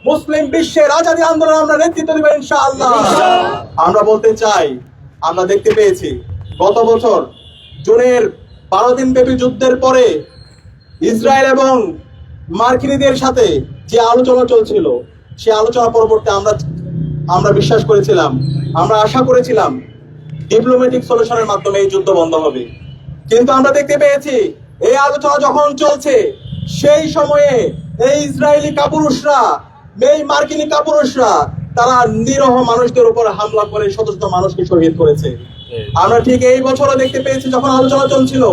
মুসলিম বিশ্বের আজাদী আন্দোলন আমরা নেতৃত্ব দেব ইনশাআল্লাহ। আমরা বলতে চাই, আমরা দেখতে পেয়েছি গত বছর জুনের 12 দিন ব্যাপী যুদ্ধের পরে ইসরায়েল এবং মার্কিনীদের সাথে যে আলোচনা চলছিল, সে আলোচনা পরবর্তী আমরা বিশ্বাস করেছিলাম, আমরা আশা করেছিলাম ডিপ্লোম্যাটিক সলিউশনের মাধ্যমে এই যুদ্ধ বন্ধ হবে। কিন্তু আমরা দেখতে পেয়েছি এই আলোচনা যখন চলছে সেই সময়ে এই ইসরায়েলি কাপুরুষরা, এই মার্কিনী কাপুরুষরা তারা নিরহ মানুষদের উপর হামলা করে শত শত মানুষকে শহীদ করেছে। আমরা ঠিক এই বছরও দেখতে পেয়েছি যখন আলোচনা চলছিল,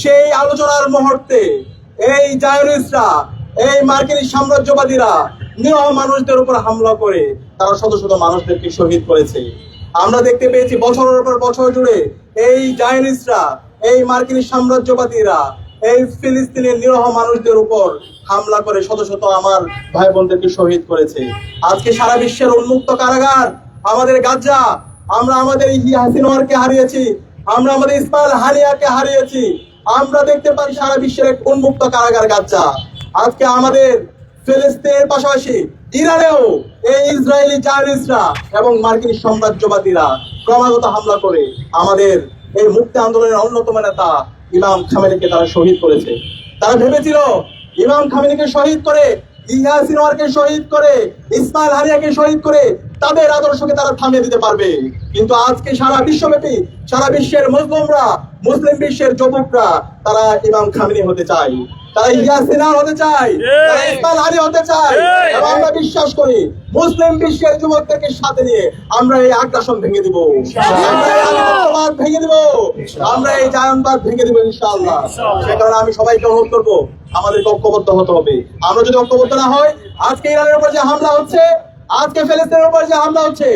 সেই আলোচনার মুহূর্তে এই জায়নিস্টরা, এই মার্কিনী সাম্রাজ্যবাদীরা নিরহ মানুষদের উপর হামলা করে তারা শত শত মানুষদেরকে শহীদ করেছে। আমরা দেখতে পেয়েছি বছরের পর বছর জুড়ে এই জায়নিস্টরা, এই মার্কিনী সাম্রাজ্যবাদীরা এই ফিলিস্তিনের নিরহ মানুষদের উপর হামলা করে শত শত আমার ভাই বোনদেরকে শহীদ করেছে। আজকে সারা বিশ্বের উন্মুক্ত কারাগার আমাদের গাজা, আমরা আমাদের ইয়াহিয়া সিনওয়ারকে হারিয়েছি, আমরা আমাদের ইসমাইল হানিয়াকে হারিয়েছি। আমরা দেখতে পাই সারা বিশ্বের এক উন্মুক্ত কারাগার গাজা। আজকে আমাদের ফিলিস্তিনের পাশাপাশি ইরানেও এই ইসরায়েলি জায়নিস্টরা এবং মার্কিন সাম্রাজ্যবাদীরা ক্রমাগত হামলা করে আমাদের এই মুক্তি আন্দোলনের অন্যতম নেতা ইমাম খামেনিকে তারা শহীদ করেছে। তারা ভেবেছিল ইমাম খামেনিকে শহীদ করে, ইয়াহিয়া সিনওয়ারকে শহীদ করে, ইসমাইল হানিয়াকে শহীদ করে তাদের আদর্শকে তারা থামিয়ে দিতে পারবে। কিন্তু আজকে সারা বিশ্বব্যাপী, সারা বিশ্বের মুসলিমরা, মুসলিম বিশ্বের যুবকরা তারা ইমাম খামেনি হতে চায়, তারা ইয়াহিয়া সিনওয়ার হতে চায়, তারা ইসমাইল হানি হতে চায়। এবং আমরা বিশ্বাস করি মুসলিম বিশ্বের যুবকদেরকে সাথে নিয়ে আমরা এই আগ্রাসন ভেঙে দিব, আমরা এই আধিপত্যবাদ ভেঙে দিব, আমরা এই জায়নবাদ ভেঙে দিব ইনশাআল্লাহ। সে কারণে আমি সবাইকে অনুরোধ করবো আমাদেরকে ঐক্যবদ্ধ হতে হবে। আমরা যদি ঐক্যবদ্ধ না হয়, আজকে ইরানের উপর যে হামলা হচ্ছে, আজকে ফিলিস্তিনের উপর যে হামলা হচ্ছে,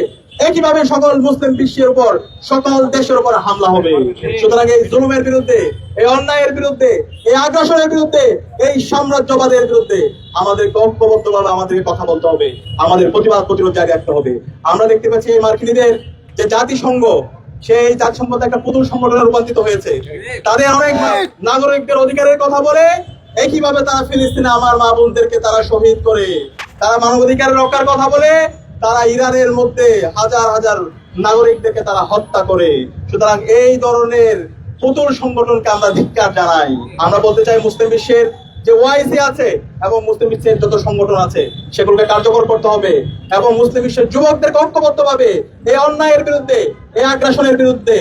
একইভাবে সকল মুসলিম বিশ্বের উপর, সকল দেশের উপর হামলা হবে। সুতরাং এই জুলুমের বিরুদ্ধে, এই অন্যায়ের বিরুদ্ধে, এই আগ্রাসনের বিরুদ্ধে, এই সাম্রাজ্যবাদের বিরুদ্ধে আমাদেরকে ঐক্যবদ্ধভাবে আমাদেরকে কথা বলতে হবে, আমাদের প্রতিবাদ প্রতিরোধ জারি রাখতে হবে। আমরা দেখতে পাচ্ছি এই মার্কিনীদের যে জাতিসংঘ, সেই জাতিসংঘ একটা পুতুল সংগঠনে রূপান্তরিত হয়েছে। তাদের অনেক নাগরিকদের অধিকারের কথা বলে একইভাবে তারা ফিলিস্তিনে আমার মা বোনদেরকে তারা শহীদ করে, তারা মানবাধিকারের রক্ষার কথা বলে তারা ইরানের মধ্যে হাজার হাজার নাগরিকদেরকে তারা হত্যা করে। সুতরাং এই ধরনের পুতুল সংগঠনকে আমরা ধিক্কার জানাই। আমরা বলতে চাই মুসলিম বিশ্বের যে ওআইসি আছে এবং মুসলিম বিশ্বের যত সংগঠন আছে সেগুলোকে কার্যকর করতে হবে এবং মুসলিম বিশ্বের যুবকদেরকে ঐক্যবদ্ধভাবে এই অন্যায়ের বিরুদ্ধে, এই আগ্রাসনের বিরুদ্ধে,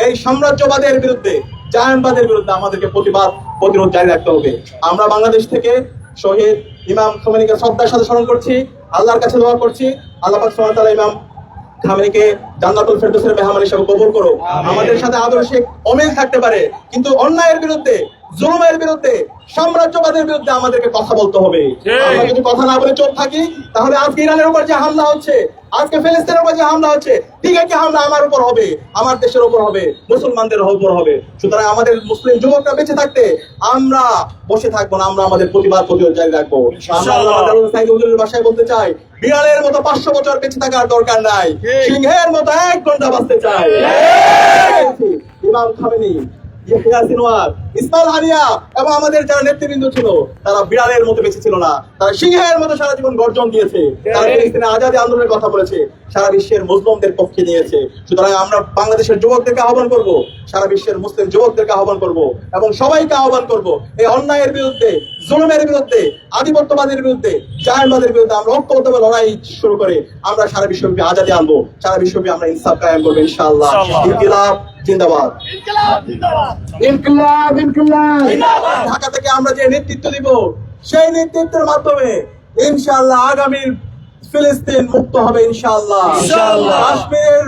এই সাম্রাজ্যবাদের বিরুদ্ধে, জায়নবাদের বিরুদ্ধে আমাদেরকে প্রতিবাদ প্রতিরোধ জারি রাখতে হবে। আমরা বাংলাদেশ থেকে শহীদ ইমাম খামেনিকে শ্রদ্ধার সাথে স্মরণ করছি, আল্লাহর কাছে দোয়া করছি আল্লাহ পাক সুবহানাহু ওয়া তাআলা ইমাম খামেনিকে জান্নাতুল ফেরদৌসের মেহমান হিসেবে কবুল করো। আমাদের সাথে আদর্শিক অমিল থাকতে পারে, কিন্তু অন্যায়ের বিরুদ্ধে, জুলুমের বিরুদ্ধে, সাম্রাজ্যবাদের বিরুদ্ধে আমাদেরকে কথা বলতে হবে। আমরা যদি কথা না বলে চুপ থাকি, তাহলে আজকে ইরানের উপর যে হামলা হচ্ছে, আজকে ফিলিস্তিনের উপর যে হামলা হচ্ছে, ঠিক আছে হামলা আমার উপর হবে, আমার দেশের উপর হবে, মুসলমানদের উপর হবে। সুতরাং আমাদের মুসলিম যুবকরা বেঁচে থাকতে আমরা বসে থাকবো না, আমরা আমাদের প্রতিবাদ প্রতিরোধ জারি রাখবো। আমরা ভাষায় বলতে চাই, বিড়ালের মতো 500 বছর বেঁচে থাকার দরকার নাই, সিংহের মতো 1 ঘন্টা বাঁচতে চাই। ইমাম খামেনি, ইয়াহিয়া সিনওয়ার, ইসমাইল হানিয়া এবং আমাদের যারা নেতৃবৃন্দ ছিল তারা বিড়ালের মতো বেঁচে ছিল না, তারা সিংহের মতো সারা জীবন গর্জন দিয়েছে, তারা ফিলিস্তিনের আজাদী আন্দোলনের কথা বলেছে, সারা বিশ্বের মুসলিমদের পক্ষে নিয়েছে। সুতরাং আমরা বাংলাদেশের যুবকদেরকে আহ্বান করব, সারা বিশ্বের মুসলিম যুবকদেরকে আহ্বান করব এবং সবাইকে আহ্বান করব এই অন্যায়ের বিরুদ্ধে, জুলুমের বিরুদ্ধে, আধিপত্যবাদের বিরুদ্ধে, জায়নবাদের বিরুদ্ধে আমরা ঐক্যবদ্ধভাবে লড়াই শুরু করে আমরা সারা বিশ্বব্যাপী আজাদী আনবো, সারা বিশ্বব্যাপী আমরা ইনসাফ কায়েম করবো ইনশাআল্লাহ। ইনকিলাব জিন্দাবাদ, ইনকিলাব ইনকিলাব। ঢাকা থেকে আমরা যে নেতৃত্ব দিব, সেই নেতৃত্বের মাধ্যমে ইনশাআল্লাহ আগামী ফিলিস্তিন মুক্ত হবে ইনশাআল্লাহ। কাশ্মীরের